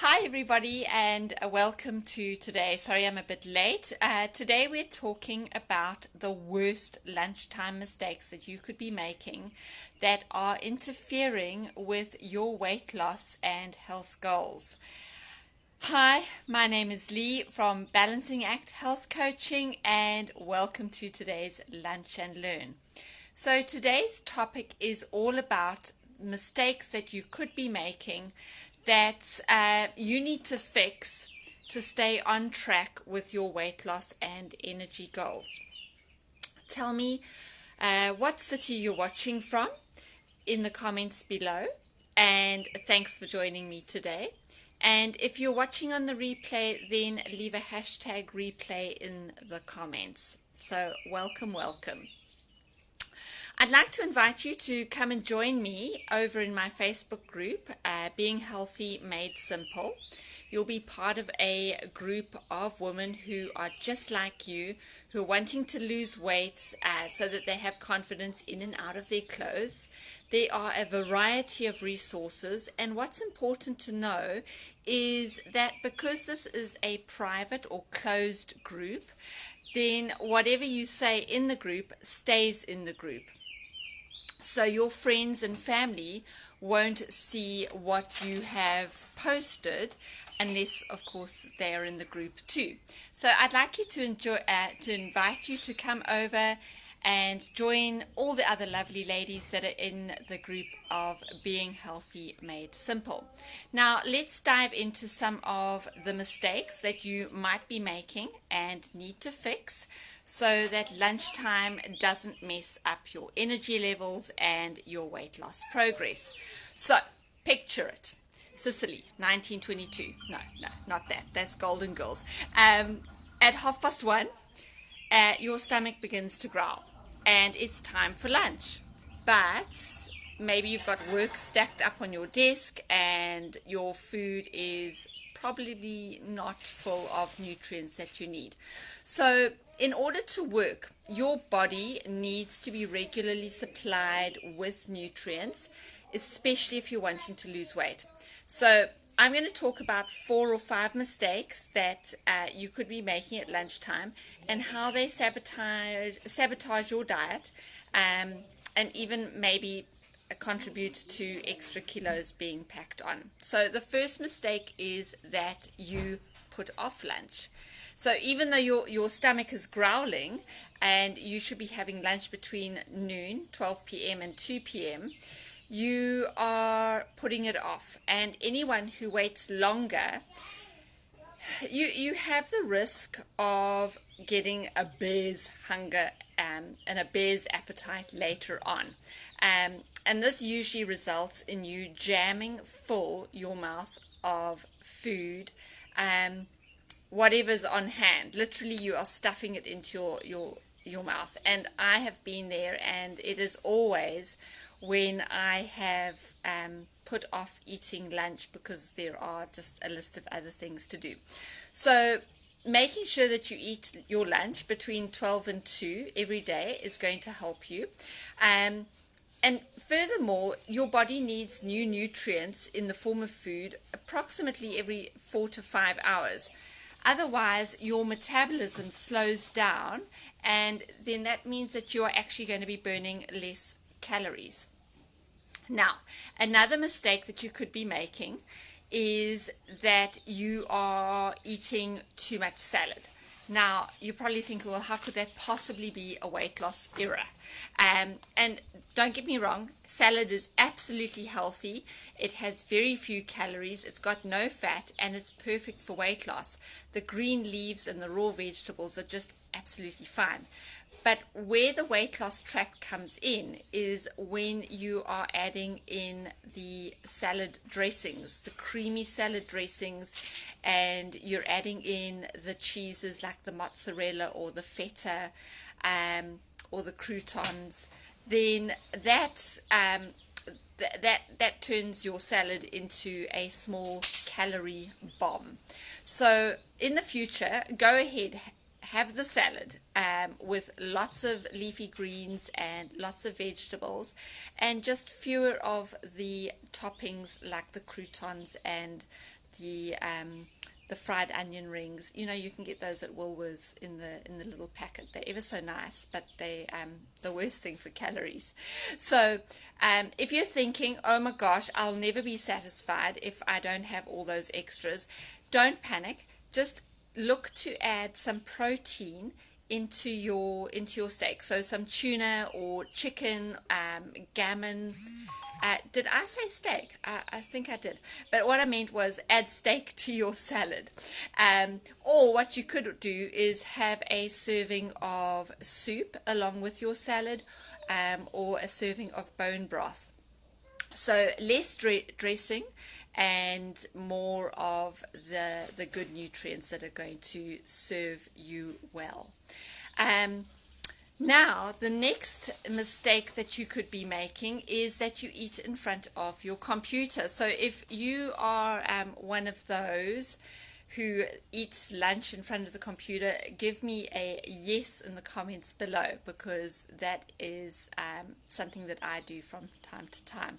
Hi everybody and welcome to today. Sorry I'm a bit late. Today we're talking about the worst lunchtime mistakes that you could be making that are interfering with your weight loss and health goals. Hi, my name is Lee from Balancing Act Health Coaching and welcome to today's Lunch and Learn. So today's topic is all about mistakes that you could be making that you need to fix to stay on track with your weight loss and energy goals. Tell me what city you're watching from in the comments below, and thanks for joining me today. And if you're watching on the replay, then leave a hashtag replay in the comments. So welcome. I'd like to invite you to come and join me over in my Facebook group, Being Healthy Made Simple. You'll be part of a group of women who are just like you, who are wanting to lose weight so that they have confidence in and out of their clothes. There are a variety of resources, and what's important to know is that because this is a private or closed group, then whatever you say in the group stays in the group. So your friends and family won't see what you have posted unless, of course, they are in the group too. So I'd like you to invite you to come over and join all the other lovely ladies that are in the group of Being Healthy Made Simple. Now, let's dive into some of the mistakes that you might be making and need to fix so that lunchtime doesn't mess up your energy levels and your weight loss progress. So, picture it. Sicily, 1922. No, not that. That's Golden Girls. At 1:30, your stomach begins to growl and it's time for lunch. But maybe you've got work stacked up on your desk and your food is probably not full of nutrients that you need. So in order to work, your body needs to be regularly supplied with nutrients, especially if you're wanting to lose weight. So I'm going to talk about 4 or 5 mistakes that you could be making at lunchtime and how they sabotage your diet and even maybe contribute to extra kilos being packed on. So the first mistake is that you put off lunch. So even though your stomach is growling and you should be having lunch between noon, 12 p.m. and 2 p.m., you are putting it off. And anyone who waits longer, you have the risk of getting a bear's hunger and a bear's appetite later on. And this usually results in you jamming full your mouth of food, whatever's on hand. Literally, you are stuffing it into your mouth. And I have been there, and it is always when I have put off eating lunch because there are just a list of other things to do. So making sure that you eat your lunch between 12 and 2 every day is going to help you. And furthermore, your body needs new nutrients in the form of food approximately every 4 to 5 hours. Otherwise, your metabolism slows down, and then that means that you are actually going to be burning less calories. Now, another mistake that you could be making is that you are eating too much salad. Now, you probably think, well, how could that possibly be a weight loss error? And don't get me wrong, salad is absolutely healthy. It has very few calories, it's got no fat, and it's perfect for weight loss. The green leaves and the raw vegetables are just absolutely fine. But where the weight loss trap comes in is when you are adding in the salad dressings, the creamy salad dressings, and you're adding in the cheeses like the mozzarella or the feta or the croutons. Then that turns your salad into a small calorie bomb. So in the future, go ahead, have the salad with lots of leafy greens and lots of vegetables, and just fewer of the toppings like the croutons and the fried onion rings. You know, you can get those at Woolworths in the little packet. They're ever so nice, but they the worst thing for calories. So if you're thinking, oh my gosh, I'll never be satisfied if I don't have all those extras, don't panic. Just look to add some protein into your steak. So some tuna or chicken, gammon. Did I say steak? I think I did. But what I meant was add steak to your salad. Or what you could do is have a serving of soup along with your salad, or a serving of bone broth. So less dressing and more of the good nutrients that are going to serve you well. Now, the next mistake that you could be making is that you eat in front of your computer. So if you are one of those who eats lunch in front of the computer, give me a yes in the comments below, because that is something that I do from time to time.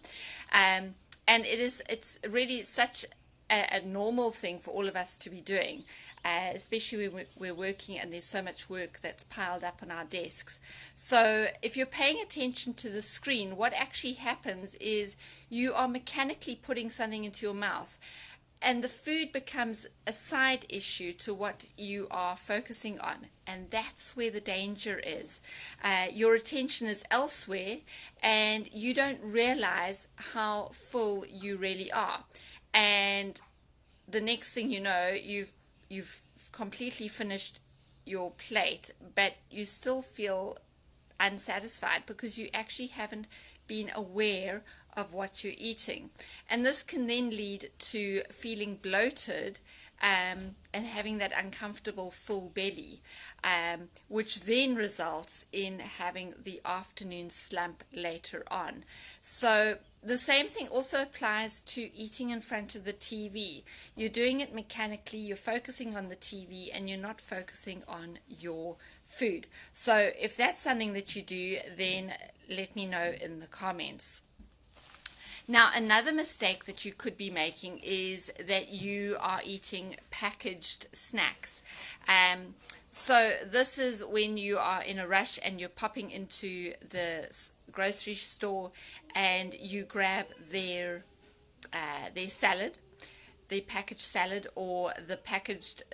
And it's really such a normal thing for all of us to be doing, especially when we're working and there's so much work that's piled up on our desks. So if you're paying attention to the screen, what actually happens is you are mechanically putting something into your mouth, and the food becomes a side issue to what you are focusing on, and that's where the danger is. Your attention is elsewhere, and you don't realize how full you really are. And the next thing you know, you've completely finished your plate, but you still feel unsatisfied because you actually haven't been aware of what you're eating. And this can then lead to feeling bloated, and having that uncomfortable full belly, which then results in having the afternoon slump later on. So the same thing also applies to eating in front of the TV. You're doing it mechanically, you're focusing on the TV, and you're not focusing on your food. So if that's something that you do, then let me know in the comments. Now, another mistake that you could be making is that you are eating packaged snacks. So this is when you are in a rush and you're popping into the grocery store and you grab their salad, the packaged salad, or the packaged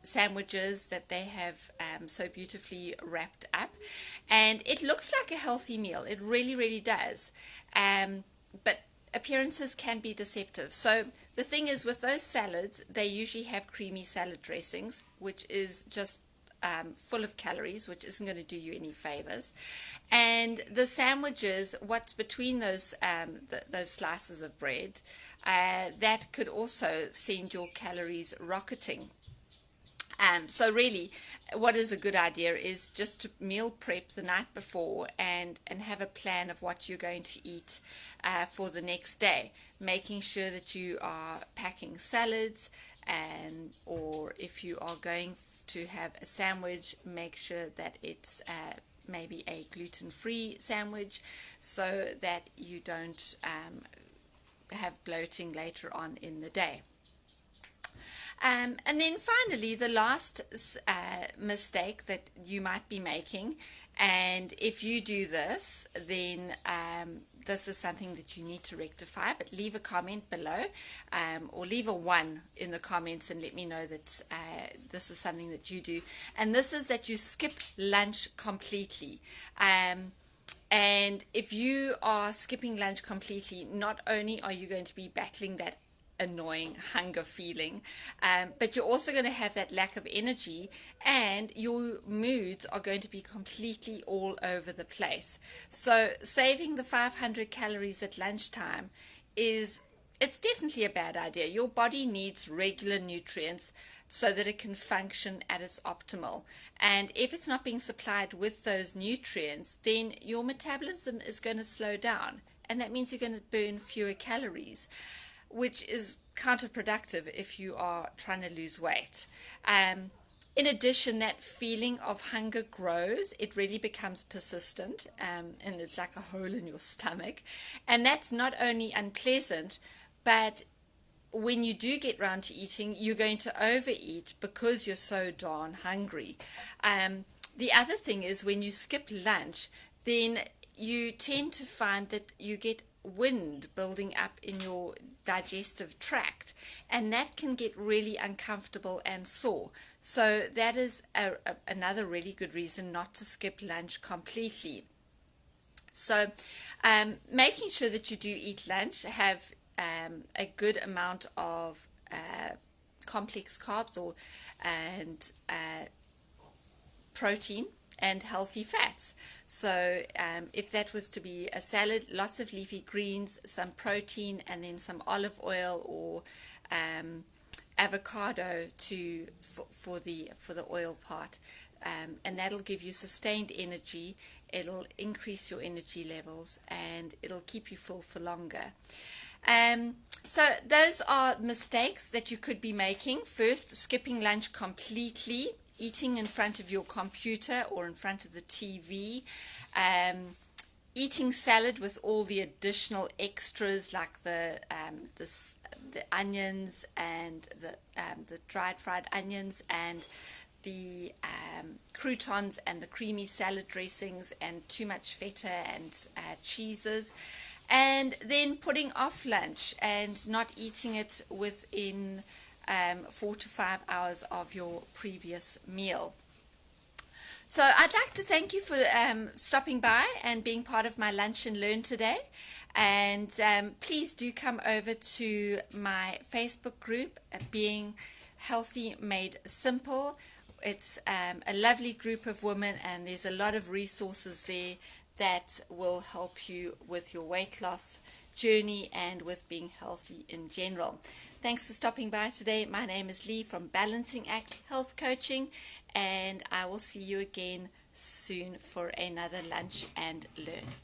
sandwiches that they have so beautifully wrapped up. And it looks like a healthy meal. It really, really does. But appearances can be deceptive. So the thing is, with those salads, they usually have creamy salad dressings, which is just full of calories, which isn't going to do you any favors. And the sandwiches, what's between those slices of bread, that could also send your calories rocketing. So really, what is a good idea is just to meal prep the night before and have a plan of what you're going to eat for the next day, making sure that you are packing salads, or if you are going to have a sandwich, make sure that it's maybe a gluten-free sandwich, so that you don't have bloating later on in the day. And then finally, the last mistake that you might be making, and if you do this, then this is something that you need to rectify, but leave a comment below, or leave a 1 in the comments and let me know that this is something that you do. And this is that you skip lunch completely. And if you are skipping lunch completely, not only are you going to be battling that annoying hunger feeling, but you're also going to have that lack of energy, and your moods are going to be completely all over the place. So saving the 500 calories at lunchtime it's definitely a bad idea. Your body needs regular nutrients so that it can function at its optimal. And if it's not being supplied with those nutrients, then your metabolism is going to slow down, and that means you're going to burn fewer calories, which is counterproductive if you are trying to lose weight. In addition, that feeling of hunger grows. It really becomes persistent, and it's like a hole in your stomach. And that's not only unpleasant, but when you do get round to eating, you're going to overeat because you're so darn hungry. The other thing is when you skip lunch, then you tend to find that you get wind building up in your digestive tract, and that can get really uncomfortable and sore. So that is another really good reason not to skip lunch completely. So making sure that you do eat lunch, have a good amount of complex carbs and protein and healthy fats. So if that was to be a salad, lots of leafy greens, some protein, and then some olive oil or avocado for the oil part, and that'll give you sustained energy. It'll increase your energy levels and it'll keep you full for longer. So those are mistakes that you could be making. First, skipping lunch completely, eating in front of your computer or in front of the TV, eating salad with all the additional extras like the onions and the dried fried onions and the croutons and the creamy salad dressings and too much feta and cheeses, and then putting off lunch and not eating it within 4 to 5 hours of your previous meal. So I'd like to thank you for stopping by and being part of my Lunch and Learn today. And please do come over to my Facebook group, Being Healthy Made Simple. It's a lovely group of women, and there's a lot of resources there that will help you with your weight loss journey and with being healthy in general. Thanks for stopping by today. My name is Lee from Balancing Act Health Coaching, and I will see you again soon for another Lunch and Learn.